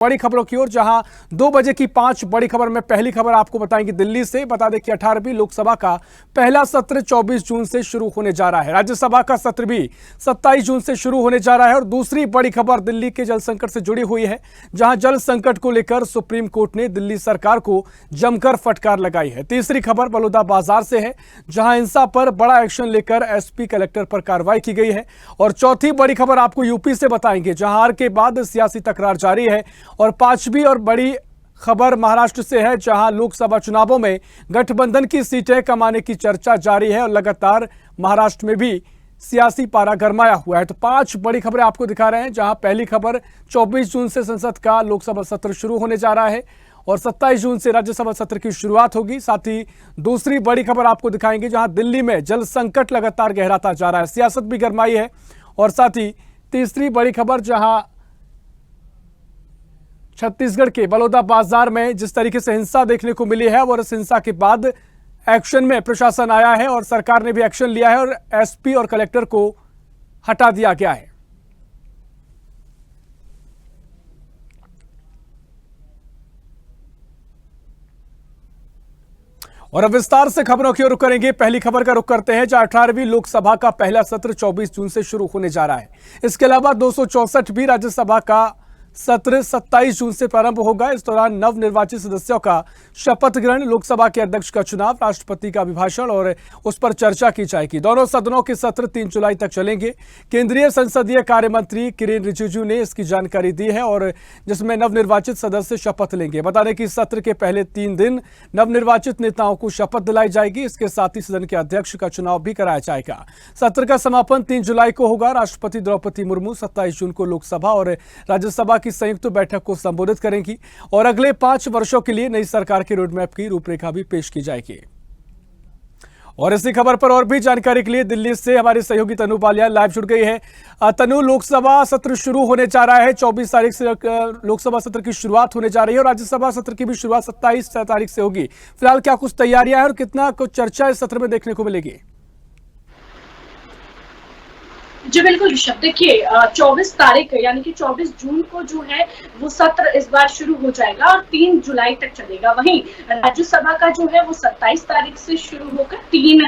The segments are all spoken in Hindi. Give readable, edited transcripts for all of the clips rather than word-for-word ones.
बड़ी खबरों की ओर, जहां 2 बजे की 5 बड़ी खबर में पहली खबर आपको बताएंगे दिल्ली से। बता दें कि 18वीं लोकसभा का पहला सत्र 24 जून से शुरू होने जा रहा है। राज्यसभा का सत्र भी 27 जून से शुरू होने जा रहा है। और दूसरी बड़ी खबर दिल्ली के जल संकट से जुड़ी हुई है, जहां जल संकट को लेकर सुप्रीम कोर्ट ने दिल्ली सरकार को जमकर फटकार लगाई है। तीसरी खबर बलौदाबाजार से है, जहां हिंसा पर बड़ा एक्शन लेकर एसपी कलेक्टर पर कार्रवाई की गई है। और चौथी बड़ी खबर आपको यूपी से बताएंगे, जहां हार के बाद सियासी तकरार जारी है। और पांचवी और बड़ी खबर महाराष्ट्र से है, जहां लोकसभा चुनावों में गठबंधन की सीटें कमाने की चर्चा जारी है और लगातार महाराष्ट्र में भी सियासी पारा गरमाया हुआ है। तो 5 बड़ी खबरें आपको दिखा रहे हैं, जहां पहली खबर 24 जून से संसद का लोकसभा सत्र शुरू होने जा रहा है और 27 जून से राज्यसभा सत्र की शुरुआत होगी। साथ ही दूसरी बड़ी खबर आपको दिखाएंगे, जहां दिल्ली में जल संकट लगातार गहराता जा रहा है, सियासत भी गरमाई है। और साथ ही तीसरी बड़ी खबर, जहां छत्तीसगढ़ के बलौदाबाजार में जिस तरीके से हिंसा देखने को मिली है और इस हिंसा के बाद एक्शन में प्रशासन आया है और सरकार ने भी एक्शन लिया है और एसपी और कलेक्टर को हटा दिया गया है। और अब विस्तार से खबरों की ओर रुख करेंगे। पहली खबर का रुख करते हैं, जहां 18वीं लोकसभा का पहला सत्र 24 जून से शुरू होने जा रहा है। इसके अलावा 264 राज्यसभा का सत्र 27 जून से प्रारंभ होगा। इस दौरान नवनिर्वाचित सदस्यों का शपथ ग्रहण, लोकसभा के अध्यक्ष का चुनाव, राष्ट्रपति का अभिभाषण और उस पर चर्चा की जाएगी। दोनों सदनों के सत्र 3 जुलाई तक चलेंगे। केंद्रीय संसदीय कार्य मंत्री किरेन रिजिजू ने इसकी जानकारी दी है और जिसमें नवनिर्वाचित सदस्य शपथ लेंगे। बता दें कि सत्र के पहले 3 दिन नवनिर्वाचित नेताओं को शपथ दिलाई जाएगी। इसके साथ ही सदन के अध्यक्ष का चुनाव भी कराया जाएगा। सत्र का समापन 3 जुलाई को होगा। राष्ट्रपति द्रौपदी मुर्मू 27 जून को लोकसभा और राज्यसभा की संयुक्त बैठक को संबोधित करेंगी और अगले 5 वर्षों के लिए नई सरकार के रोडमैप की रूपरेखा भी पेश की जाएगी। और इसी खबर पर और भी जानकारी के लिए दिल्ली से हमारी सहयोगी तनु बालियान लाइव जुड़ गई है। तनु, लोकसभा सत्र शुरू होने जा रहा है, 24 तारीख से लोकसभा सत्र की शुरुआत होने जा रही है और राज्यसभा सत्र की भी शुरुआत 27 तारीख से होगी। फिलहाल क्या कुछ तैयारियां हैं और कितना कुछ चर्चा इस सत्र में देखने को मिलेगी? जी बिल्कुल ऋषभ, देखिए 24 तारीख यानी कि 24 जून को जो है वो सत्र इस बार शुरू हो जाएगा और 3 जुलाई तक चलेगा। वहीं राज्यसभा का जो है वो 27 तारीख से शुरू होकर 3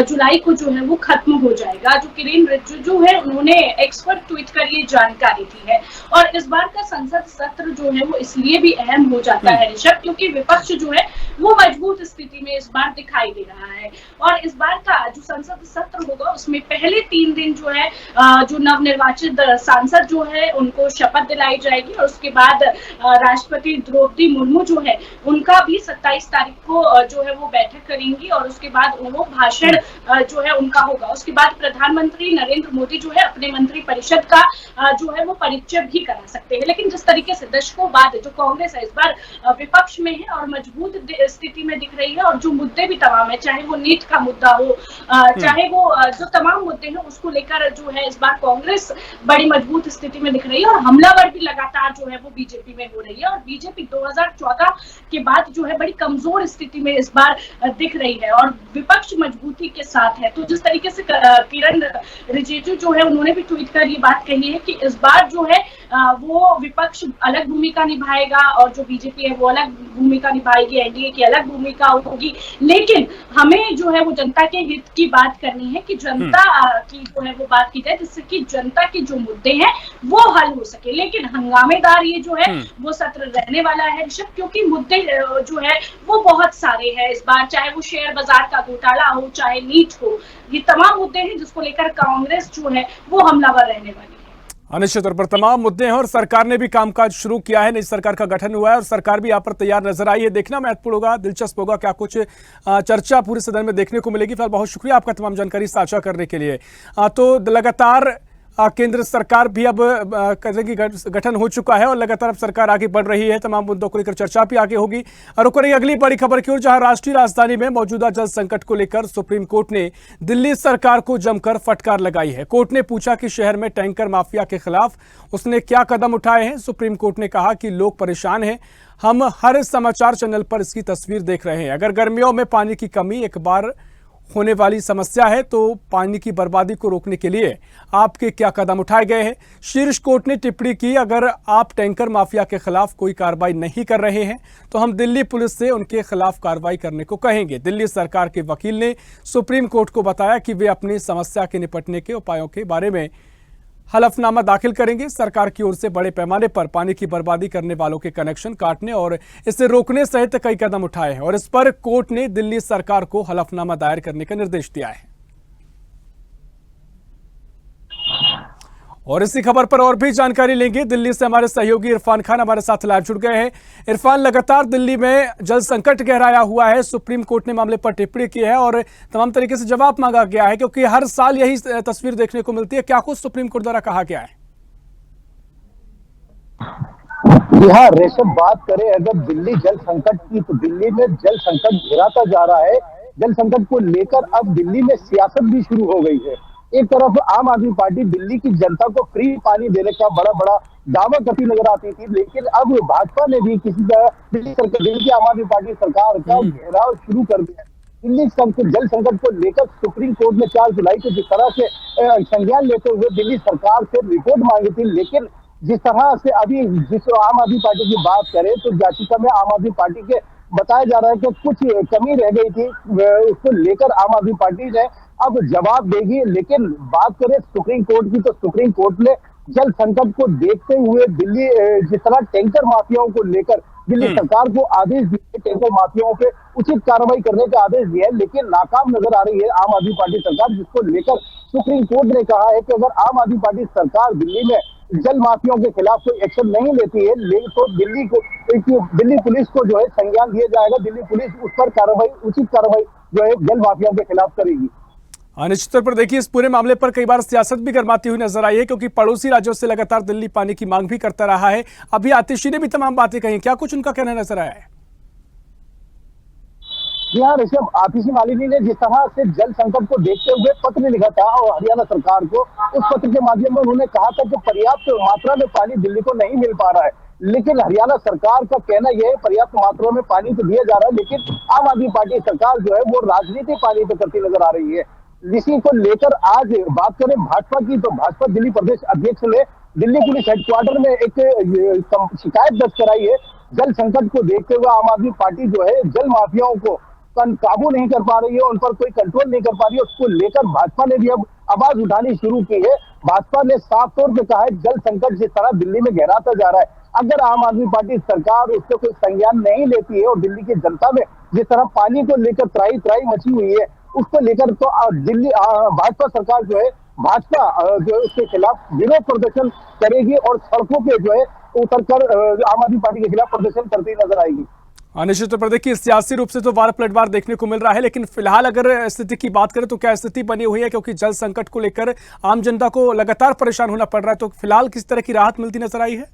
जुलाई को जो है वो खत्म हो जाएगा। जो किरेन रिजिजू है, उन्होंने एक्स पर ट्वीट कर ये जानकारी दी है। और इस बार का संसद सत्र जो है वो इसलिए भी अहम हो जाता है ऋषभ, क्योंकि विपक्ष जो है वो मजबूत स्थिति में इस बार दिखाई दे रहा है। और इस बार का जो संसद सत्र होगा उसमें पहले 3 दिन जो है जो नवनिर्वाचित सांसद जो है उनको शपथ दिलाई जाएगी और उसके बाद राष्ट्रपति द्रौपदी मुर्मू जो है उनका भी 27 तारीख को जो है वो बैठक करेंगी और उसके बाद वो भाषण जो है उनका होगा। उसके बाद प्रधानमंत्री नरेंद्र मोदी जो है अपने मंत्रिपरिषद का जो है वो परिचय भी करा सकते हैं। लेकिन जिस तरीके से दशकों बाद जो कांग्रेस है इस बार विपक्ष में है और मजबूत स्थिति में दिख रही है और जो मुद्दे भी तमाम है, चाहे वो नीट का मुद्दा हो, चाहे वो जो तमाम मुद्दे हैं उसको लेकर जो है इस बार कांग्रेस बड़ी मजबूत स्थिति में दिख रही है और हमलावर भी लगातार जो है वो बीजेपी में हो रही है। और बीजेपी 2014 के बाद जो है बड़ी कमजोर स्थिति में इस बार दिख रही है और विपक्ष मजबूती के साथ है। तो जिस तरीके से किरेन रिजिजू जो है उन्होंने भी ट्वीट कर ये बात कही है कि इस बार जो है वो विपक्ष अलग भूमिका निभाएगा और जो बीजेपी है वो अलग भूमिका निभाएगी, एनडीए की अलग भूमिका होगी। लेकिन हमें जो है वो जनता के हित की बात करनी है कि जनता की जो है वो बात की जाए जिससे कि जनता के जो मुद्दे हैं वो हल हो सके। लेकिन हंगामेदार ये जो है वो सत्र रहने वाला है ऋषभ, क्योंकि मुद्दे जो है वो बहुत सारे हैं इस बार, चाहे वो शेयर बाजार का घोटाला हो, चाहे नीट हो, ये तमाम मुद्दे हैं जिसको लेकर कांग्रेस जो है वो हमलावर रहने वाली है। निश्चित तौर पर तमाम मुद्दे हैं और सरकार ने भी कामकाज शुरू किया है, नई सरकार का गठन हुआ है और सरकार भी यहाँ पर तैयार नजर आई है। देखना महत्वपूर्ण होगा, दिलचस्प होगा, क्या कुछ चर्चा पूरे सदन में देखने को मिलेगी। फिलहाल बहुत शुक्रिया आपका तमाम जानकारी साझा करने के लिए। तो लगातार केंद्र सरकार भी अब करेगी, गठन हो चुका है और लगातार अब सरकार आगे बढ़ रही है, तमाम मुद्दों को लेकर चर्चा भी आगे होगी। और रुक रही अगली बड़ी खबर की ओर, जहां राष्ट्रीय राजधानी में मौजूदा जल संकट को लेकर सुप्रीम कोर्ट ने दिल्ली सरकार को जमकर फटकार लगाई है। कोर्ट ने पूछा कि शहर में टैंकर माफिया के खिलाफ उसने क्या कदम उठाए हैं। सुप्रीम कोर्ट ने कहा कि लोग परेशान हैं, हम हर समाचार चैनल पर इसकी तस्वीर देख रहे हैं। अगर गर्मियों में पानी की कमी एक बार होने वाली समस्या है, तो पानी की बर्बादी को रोकने के लिए आपके क्या कदम उठाए गए हैं? शीर्ष कोर्ट ने टिप्पणी की, अगर आप टैंकर माफिया के खिलाफ कोई कार्रवाई नहीं कर रहे हैं तो हम दिल्ली पुलिस से उनके खिलाफ कार्रवाई करने को कहेंगे। दिल्ली सरकार के वकील ने सुप्रीम कोर्ट को बताया कि वे अपनी समस्या के निपटने के उपायों के बारे में हलफनामा दाखिल करेंगे। सरकार की ओर से बड़े पैमाने पर पानी की बर्बादी करने वालों के कनेक्शन काटने और इसे रोकने सहित कई कदम उठाए हैं और इस पर कोर्ट ने दिल्ली सरकार को हलफनामा दायर करने का निर्देश दिया है। और इसी खबर पर और भी जानकारी लेंगे। दिल्ली से हमारे सहयोगी इरफान खान हमारे साथ लाइव जुड़ गए हैं। इरफान, लगातार दिल्ली में जल संकट गहराया हुआ है। सुप्रीम कोर्ट ने मामले पर टिप्पणी की है और तमाम तरीके से जवाब मांगा गया है, क्योंकि हर साल यही तस्वीर देखने को मिलती है। क्या कुछ सुप्रीम कोर्ट द्वारा कहा गया है? हाँ रेशम, बात करें अगर दिल्ली जल संकट की, तो दिल्ली में जल संकट घिराता जा रहा है। जल संकट को लेकर अब दिल्ली में सियासत भी शुरू हो गई है। एक तरफ आम आदमी पार्टी दिल्ली की जनता को फ्री पानी देने का बड़ा बड़ा दावा करती नजर आती थी, लेकिन अब भाजपा ने भी किसी तरह दिल्ली की आम आदमी पार्टी सरकार का घेराव शुरू कर दिया। दिल्ली जल संकट को लेकर सुप्रीम कोर्ट ने 4 जुलाई को जिस तरह से संज्ञान लेते हुए दिल्ली सरकार से रिपोर्ट मांगी थी, लेकिन जिस तरह से अभी जिस आम आदमी पार्टी की बात करें तो याचिका में आम आदमी पार्टी के बताया जा रहा है कि कुछ कमी रह गई थी, उसको लेकर आम आदमी पार्टी ने अब जवाब देगी। लेकिन बात करें सुप्रीम कोर्ट की, तो सुप्रीम कोर्ट ने जल संकट को देखते हुए दिल्ली जिस तरह टैंकर माफियाओं को लेकर दिल्ली सरकार को आदेश दिए, टैंकर माफियाओं पे उचित कार्रवाई करने का आदेश दिया है, लेकिन नाकाम नजर आ रही है आम आदमी पार्टी सरकार, जिसको लेकर सुप्रीम कोर्ट ने कहा है कि अगर आम आदमी पार्टी सरकार दिल्ली में जल माफियाओं के खिलाफ कोई एक्शन नहीं लेती है तो दिल्ली पुलिस को जो है संज्ञान दिया जाएगा। दिल्ली पुलिस उस पर उचित कार्रवाई जो है जल माफियाओं के खिलाफ करेगी। निश्चित तौर पर देखिए, इस पूरे मामले पर कई बार सियासत भी गरमाती हुई नजर आई है, क्योंकि पड़ोसी राज्यों से लगातार दिल्ली पानी की मांग भी करता रहा है। अभी आतिशी ने भी तमाम बातें कही, क्या कुछ उनका कहना नजर आया है? जी हाँ ऋषभ, आतिशी मालिनी ने जिस तरह से जल संकट को देखते हुए पत्र लिखा था और हरियाणा सरकार को, उस पत्र के माध्यम में उन्होंने कहा था कि पर्याप्त मात्रा में पानी दिल्ली को नहीं मिल पा रहा है, लेकिन हरियाणा सरकार का कहना यह है पर्याप्त मात्रा में पानी तो दिया जा रहा है, लेकिन आम आदमी पार्टी सरकार जो है वो राजनीति पानी पे करती नजर आ रही है। इसी को लेकर आज बात करें भाजपा की, तो भाजपा दिल्ली प्रदेश अध्यक्ष ने दिल्ली पुलिस हेडक्वार्टर में एक शिकायत दर्ज कराई है। जल संकट को देखते हुए आम आदमी पार्टी जो है जल माफियाओं को काबू नहीं कर पा रही है, उन पर कोई कंट्रोल नहीं कर पा रही है, उसको लेकर भाजपा ने भी अब आवाज उठानी शुरू की है। भाजपा ने साफ तौर पे कहा है जल संकट जिस तरह दिल्ली में गहराता जा रहा है, अगर आम आदमी पार्टी सरकार उससे कोई संज्ञान नहीं लेती है और दिल्ली की जनता में जिस तरह पानी को लेकर त्राही त्राही मची हुई है, उसको लेकर तो दिल्ली भाजपा सरकार जो है जो है उसके खिलाफ विरोध प्रदर्शन करेगी और सड़कों पे जो है उतरकर आम आदमी पार्टी के खिलाफ प्रदर्शन करती नजर आएगी। निश्चित तौर पर देखिए, सियासी रूप से तो वार पलटवार देखने को मिल रहा है, लेकिन फिलहाल अगर स्थिति की बात करें तो क्या स्थिति बनी हुई है? क्योंकि जल संकट को लेकर आम जनता को लगातार परेशान होना पड़ रहा है, तो फिलहाल किस तरह की राहत मिलती नजर आई है?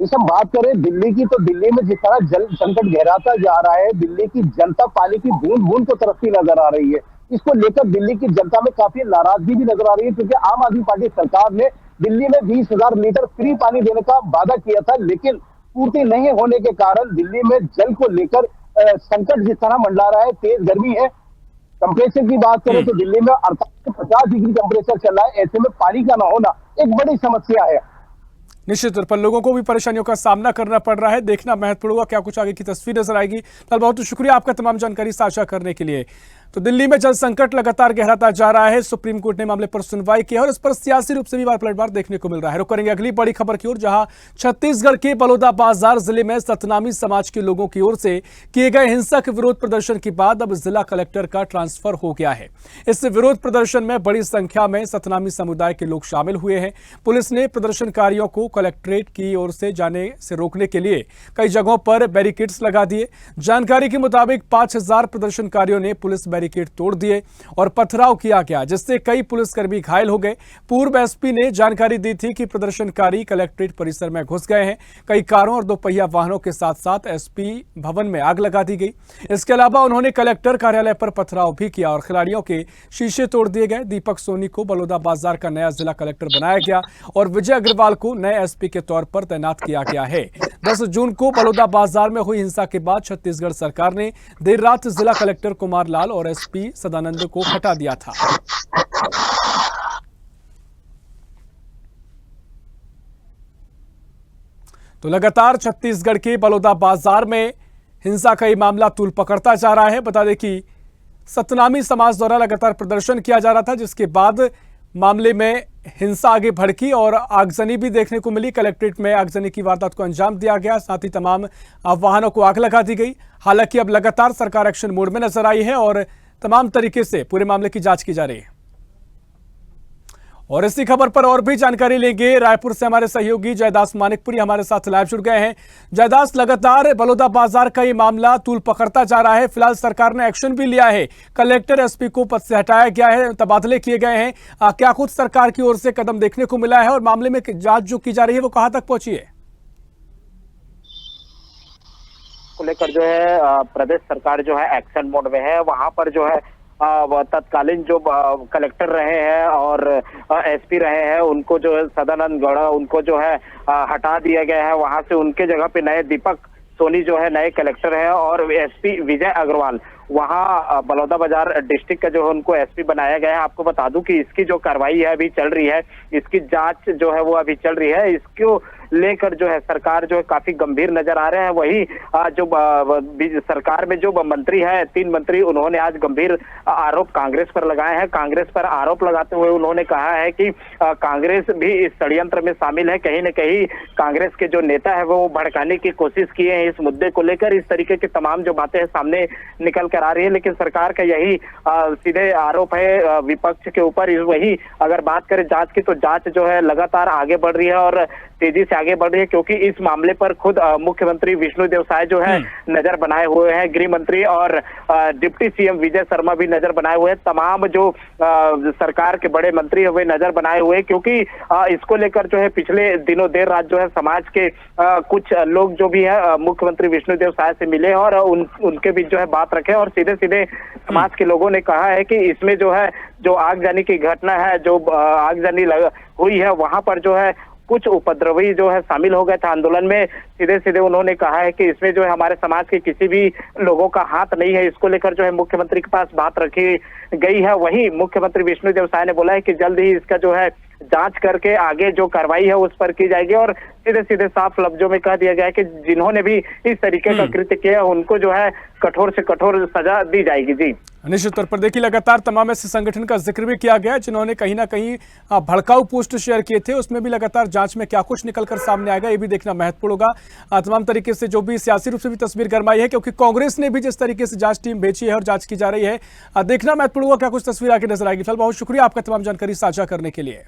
इस हम बात करें दिल्ली की, तो दिल्ली में जिस तरह जल संकट गहराता जा रहा है, दिल्ली की जनता पानी की बूंद बूंद को तरसती नजर आ रही है। इसको लेकर दिल्ली की जनता में काफी नाराजगी भी नजर आ रही है, क्योंकि आम आदमी पार्टी सरकार ने दिल्ली में 20,000 लीटर फ्री पानी देने का वादा किया था, लेकिन पूर्ति नहीं होने के कारण दिल्ली में जल को लेकर संकट जिस तरह मंडरा रहा है। तेज गर्मी है, टेम्परेचर की बात करें तो दिल्ली में 48 से 50 डिग्री टेम्परेचर चल रहा है। ऐसे में पानी का न होना एक बड़ी समस्या है। निश्चित तौर पर लोगों को भी परेशानियों का सामना करना पड़ रहा है। देखना महत्वपूर्ण होगा क्या कुछ आगे की तस्वीर नजर आएगी। बहुत बहुत शुक्रिया आपका तमाम जानकारी साझा करने के लिए। तो दिल्ली में जल संकट लगातार गहराता जा रहा है। सुप्रीम कोर्ट ने मामले पर सुनवाई की है और इस पर सियासी रूप से भी वार पलटवार देखने को मिल रहा है। रुक करेंगे अगली बड़ी खबर की ओर, जहां छत्तीसगढ़ के बलौदाबाजार जिले में सतनामी समाज के लोगों की ओर से किए गए हिंसक विरोध प्रदर्शन के बाद अब जिला कलेक्टर का ट्रांसफर हो गया है। इस विरोध प्रदर्शन में बड़ी संख्या में सतनामी समुदाय के लोग शामिल हुए हैं। पुलिस ने प्रदर्शनकारियों को कलेक्ट्रेट की ओर से जाने से रोकने के लिए कई जगहों पर बैरिकेड्स लगा दिए। जानकारी के मुताबिक 5,000 प्रदर्शनकारियों ने पुलिस बैरिकेड तोड़ दिए और पथराव किया गया, जिससे कई पुलिसकर्मी घायल हो गए। पूर्व एसपी ने जानकारी दी थी कि प्रदर्शनकारी कलेक्ट्रेट परिसर में घुस गए हैं। कई कारों और दोपहिया वाहनों के साथ साथ एसपी भवन में आग लगा दी गई। इसके अलावा उन्होंने कलेक्टर कार्यालय पर पथराव भी किया और खिलाड़ियों के शीशे तोड़ दिए गए। दीपक सोनी को बलौदाबाजार का नया जिला कलेक्टर बनाया गया और विजय अग्रवाल को नए एसपी के तौर पर तैनात किया गया है। 10 जून को बलौदा बाजार में हुई हिंसा के बाद छत्तीसगढ़ सरकार ने देर रात जिला कलेक्टर कुमार लाल और एसपी सदानंद को हटा दिया था। तो लगातार छत्तीसगढ़ के बलौदा बाजार में हिंसा का ये मामला तूल पकड़ता जा रहा है। बता दें कि सतनामी समाज द्वारा लगातार प्रदर्शन किया जा रहा था, जिसके बाद मामले में हिंसा आगे भड़की और आगजनी भी देखने को मिली। कलेक्ट्रेट में आगजनी की वारदात को अंजाम दिया गया, साथ ही तमाम वाहनों को आग लगा दी गई। हालांकि अब लगातार सरकार एक्शन मोड में नजर आई है और तमाम तरीके से पूरे मामले की जांच की जा रही है। और इसी खबर पर और भी जानकारी लेंगे। रायपुर से हमारे सहयोगी जयदास मानिकपुरी हमारे साथ लाइव जुड़ गए हैं। जयदास, लगातार बलौदा बाजार का ये मामला तूल पकड़ता जा रहा है। फिलहाल सरकार ने एक्शन भी लिया है, कलेक्टर एसपी को पद से हटाया गया है, तबादले किए गए हैं। क्या कुछ सरकार की ओर से कदम देखने को मिला है और मामले में जांच जो की जा रही है वो कहां तक पहुंची है? को लेकर जो है प्रदेश सरकार जो है एक्शन मोड में है। वहां पर जो है तत्कालीन जो कलेक्टर रहे हैं और एसपी रहे हैं, उनको जो है सदानंद गौड़ा उनको जो है हटा दिया गया है। वहां से उनके जगह पे नए दीपक सोनी जो है नए कलेक्टर हैं और एसपी विजय अग्रवाल वहां बलौदा बाजार डिस्ट्रिक्ट का जो है उनको एसपी बनाया गया है। आपको बता दूं कि इसकी जो कार्रवाई है अभी चल रही है, इसकी जांच जो है वो अभी चल रही है। इसको लेकर जो है सरकार जो है काफी गंभीर नजर आ रहे हैं। वही जो सरकार में जो मंत्री है, 3 मंत्री, उन्होंने आज गंभीर आरोप कांग्रेस पर लगाए हैं। कांग्रेस पर आरोप लगाते हुए उन्होंने कहा है कि कांग्रेस भी इस षड्यंत्र में शामिल है। कहीं न कहीं कांग्रेस के जो नेता है वो भड़काने की कोशिश किए हैं इस मुद्दे को लेकर। इस तरीके की तमाम जो बातें सामने निकल कर आ रही है, लेकिन सरकार का यही सीधे आरोप है विपक्ष के ऊपर। वही अगर बात करें जांच की, तो जांच जो है लगातार आगे बढ़ रही है और तेजी से आगे बढ़ रही है, क्योंकि इस मामले पर खुद मुख्यमंत्री विष्णुदेव साय जो है नजर बनाए हुए हैं। गृह मंत्री और डिप्टी सीएम विजय शर्मा भी नजर बनाए हुए हैं। तमाम जो सरकार के बड़े मंत्री है वे नजर बनाए हुए हैं, क्योंकि इसको लेकर जो है पिछले दिनों देर रात जो है समाज के कुछ लोग जो भी है मुख्यमंत्री विष्णुदेव साय से मिले और उनके बीच जो है बात रखे और सीधे सीधे समाज के लोगों ने कहा है कि इसमें जो है जो आगजनी की घटना है, जो आगजनी हुई है, वहां पर जो है कुछ उपद्रवी जो है शामिल हो गए थे आंदोलन में। सीधे सीधे उन्होंने कहा है कि इसमें जो है हमारे समाज के किसी भी लोगों का हाथ नहीं है। इसको लेकर जो है मुख्यमंत्री के पास बात रखी गई है। वही मुख्यमंत्री विष्णुदेव साय ने बोला है कि जल्द ही इसका जो है जांच करके आगे जो कार्रवाई है उस पर की जाएगी और सीधे सीधे साफ लफ्जों में कह दिया गया है कि जिन्होंने भी इस तरीके का कृत्य किया उनको जो है कठोर से कठोर सजा दी जाएगी। जी निश्चित तौर पर देखिए, लगातार तमाम ऐसे संगठन का जिक्र भी किया गया जिन्होंने कहीं ना कहीं भड़काऊ पोस्ट शेयर किए थे, उसमें भी लगातार जांच में क्या कुछ निकलकर सामने आएगा ये भी देखना महत्वपूर्ण होगा। तमाम तरीके से जो भी सियासी रूप से भी तस्वीर गरमाई है, क्योंकि कांग्रेस ने भी जिस तरीके से जांच टीम भेजी है और जांच की जा रही है, देखना महत्वपूर्ण होगा क्या कुछ तस्वीर आगे नजर आएगी। फिलहाल बहुत शुक्रिया आपका तमाम जानकारी साझा करने के लिए।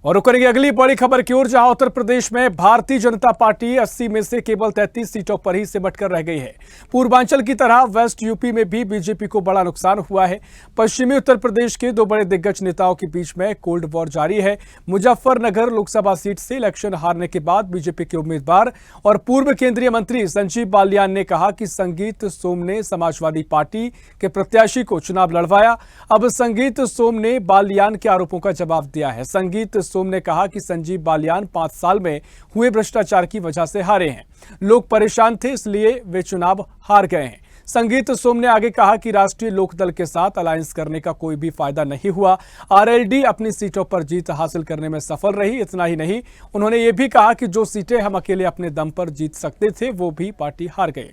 और रुक करेंगे अगली बड़ी खबर की ओर, जहां उत्तर प्रदेश में भारतीय जनता पार्टी 80 में से केवल 33 सीटों पर ही सिमट कर रह गई है। पूर्वांचल की तरह वेस्ट यूपी में भी बीजेपी को बड़ा नुकसान हुआ है। पश्चिमी उत्तर प्रदेश के 2 बड़े दिग्गज नेताओं के बीच में कोल्ड वॉर जारी है। मुजफ्फरनगर लोकसभा सीट से इलेक्शन हारने के बाद बीजेपी के उम्मीदवार और पूर्व केंद्रीय मंत्री संजीव बालियान ने कहा कि संगीत सोम ने समाजवादी पार्टी के प्रत्याशी को चुनाव लड़वाया। अब संगीत सोम ने बालियान के आरोपों का जवाब दिया है। संगीत सोम ने कहा कि संजीव बालियान 5 साल में हुए भ्रष्टाचार की वजह से हारे हैं। लोग परेशान थे, इसलिए वे चुनाव हार गए हैं। संगीत सोम ने आगे कहा कि राष्ट्रीय लोकदल के साथ अलायंस करने का कोई भी फायदा नहीं हुआ। आरएलडी अपनी सीटों पर जीत हासिल करने में सफल रही। इतना ही नहीं, उन्होंने ये भी कहा कि जो सीटें हम अकेले अपने दम पर जीत सकते थे वो भी पार्टी हार गए।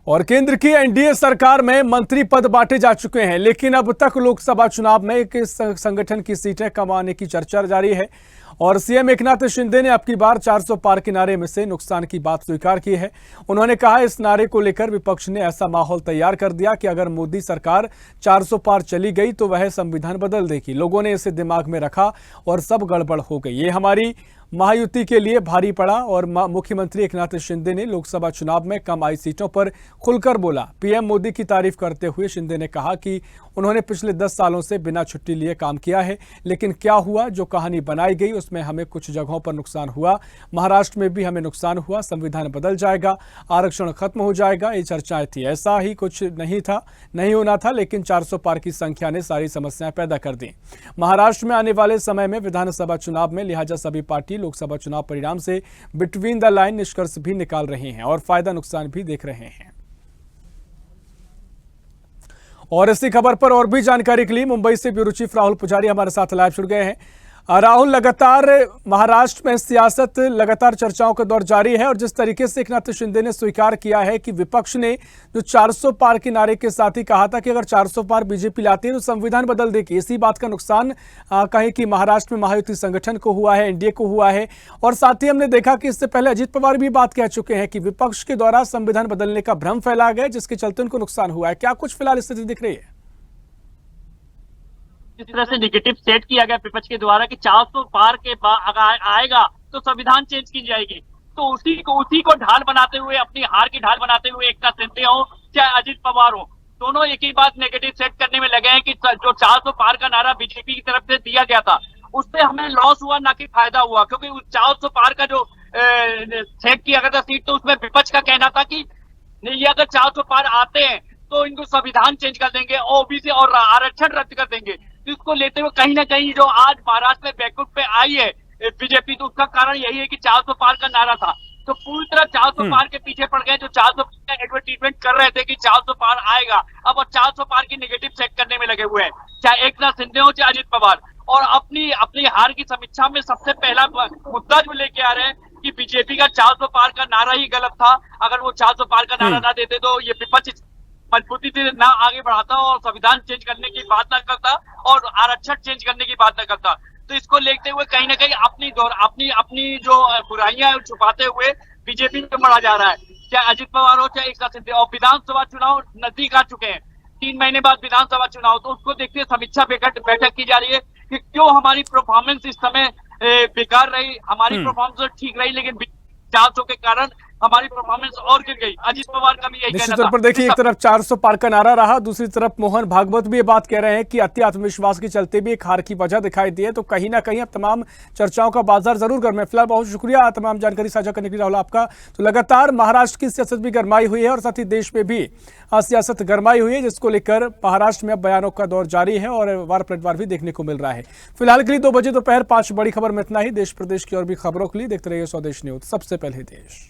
और केंद्र की एनडीए सरकार में मंत्री पद बांटे जा चुके हैं, लेकिन अब तक लोकसभा चुनाव में किस संगठन की सीटें कमाने की चर्चा जारी है। और सीएम एकनाथ शिंदे ने अब की बार 400 पार के नारे में से नुकसान की बात स्वीकार की है। उन्होंने कहा इस नारे को लेकर विपक्ष ने ऐसा माहौल तैयार कर दिया कि अगर मोदी सरकार 400 पार चली गई तो वह संविधान बदल देगी। लोगों ने इसे दिमाग में रखा और सब गड़बड़ हो गई। ये हमारी महायुति के लिए भारी पड़ा और मुख्यमंत्री एकनाथ शिंदे ने लोकसभा चुनाव में कम आई सीटों पर खुलकर बोला। पीएम मोदी की तारीफ करते हुए शिंदे ने कहा कि उन्होंने पिछले 10 सालों से बिना छुट्टी लिए काम किया है, लेकिन क्या हुआ, जो कहानी बनाई गई उसमें हमें कुछ जगहों पर नुकसान हुआ। महाराष्ट्र में भी हमें नुकसान हुआ। संविधान बदल जाएगा, आरक्षण खत्म हो जाएगा, ये चर्चाएं थी। ऐसा ही कुछ नहीं होना था, लेकिन 400 पार की संख्या ने सारी समस्याएं पैदा कर दी। महाराष्ट्र में आने वाले समय में विधानसभा चुनाव में लिहाजा सभी पार्टी लोकसभा चुनाव परिणाम से बिटवीन द लाइन निष्कर्ष भी निकाल रहे हैं और फायदा नुकसान भी देख रहे हैं। और इसी खबर पर और भी जानकारी के लिए मुंबई से ब्यूरो चीफ राहुल पुजारी हमारे साथ लाइव जुड़ गए हैं। राहुल, लगातार महाराष्ट्र में सियासत लगातार चर्चाओं का दौर जारी है और जिस तरीके से एकनाथ शिंदे ने स्वीकार किया है कि विपक्ष ने जो 400 पार के नारे के साथ ही कहा था कि अगर 400 पार बीजेपी लाती है तो संविधान बदल देगी, इसी बात का नुकसान कहें कि महाराष्ट्र में महायुति संगठन को हुआ है, एनडीए को हुआ है। और साथ ही हमने देखा कि इससे पहले अजित पवार भी बात कह चुके हैं कि विपक्ष के द्वारा संविधान बदलने का भ्रम फैला गया, जिसके चलते उनको नुकसान हुआ है। क्या कुछ फिलहाल स्थिति दिख रही है? इस तरह से निगेटिव सेट किया गया विपक्ष के द्वारा कि 400 पार के आएगा तो संविधान चेंज की जाएगी, तो उसी को ढाल बनाते हुए, अपनी हार की ढाल बनाते हुए एकनाथ शिंदे हो चाहे अजित पवार हो, दोनों एक ही बात नेगेटिव सेट करने में लगे हैं कि जो 400 पार का नारा बीजेपी की तरफ से दिया गया था उससे हमें लॉस हुआ, ना कि फायदा हुआ। क्योंकि 400 पार का जो सेट किया गया था सीट, तो उसमें विपक्ष का कहना था कि ये अगर 400 पार आते हैं तो इनको संविधान चेंज कर देंगे, ओबीसी और आरक्षण रद्द कर देंगे। इसको लेते हुए कहीं ना कहीं जो आज महाराष्ट्र में बैकफुट पे आई है बीजेपी, तो उसका कारण यही है कि 400 पार का नारा था, तो पूरी तरह 400 पार के पीछे पड़ गए। जो 400 का एडवर्टीजमेंट कर रहे थे कि 400 पार आएगा, अब वो 400 पार की नेगेटिव सेट करने में लगे हुए हैं, चाहे एकनाथ शिंदे हो चाहे अजित पवार। और अपनी हार की समीक्षा में सबसे पहला मुद्दा जो लेके आ रहे हैं कि बीजेपी का 400 पार का नारा ही गलत था। अगर वो 400 पार का नारा ना देते तो ये विपक्ष मजबूती से ना आगे बढ़ाता और संविधान चेंज करने की बात ना करता और आरक्षण चेंज करने की बात ना करता। तो इसको लेते हुए कहीं ना कहीं अपनी जो बुराइयां छुपाते हुए बीजेपी में बढ़ा जा रहा है, चाहे अजित पवार हो चाहे एकनाथ शिंदे। और विधानसभा चुनाव नजदीक आ चुके हैं, 3 महीने बाद विधानसभा चुनाव, तो उसको देखते हुए समीक्षा बैठक की जा रही है कि क्यों हमारी परफॉर्मेंस इस समय बेकार रही। हमारी परफॉर्मेंस ठीक रही, लेकिन 400 के कारण हमारी परफॉर्मेंस और गिर गई। अजित पवार का भी यही कहना था। निश्चित तौर पर देखिए, एक तरफ 400 पार का नारा रहा, दूसरी तरफ मोहन भागवत भी ये बात कह रहे हैं कि अति आत्मविश्वास के चलते भी एक हार की वजह दिखाई दी है। तो कहीं ना कहीं अब तमाम चर्चाओं का बाजार जरूर गर्म है। फिलहाल बहुत शुक्रिया तमाम जानकारी साझा करने के लिए राहुल आपका। तो लगातार महाराष्ट्र की सियासत भी गरमाई हुई है और साथ ही देश में भी सियासत गरमाई हुई है, जिसको लेकर महाराष्ट्र में अब बयानों का दौर जारी है और वार पलटवार भी देखने को मिल रहा है। फिलहाल के लिए 2 बजे दोपहर 5 बड़ी खबर में इतना ही। देश प्रदेश की और भी खबरों के लिए देखते रहिए स्वदेश न्यूज, सबसे पहले देश।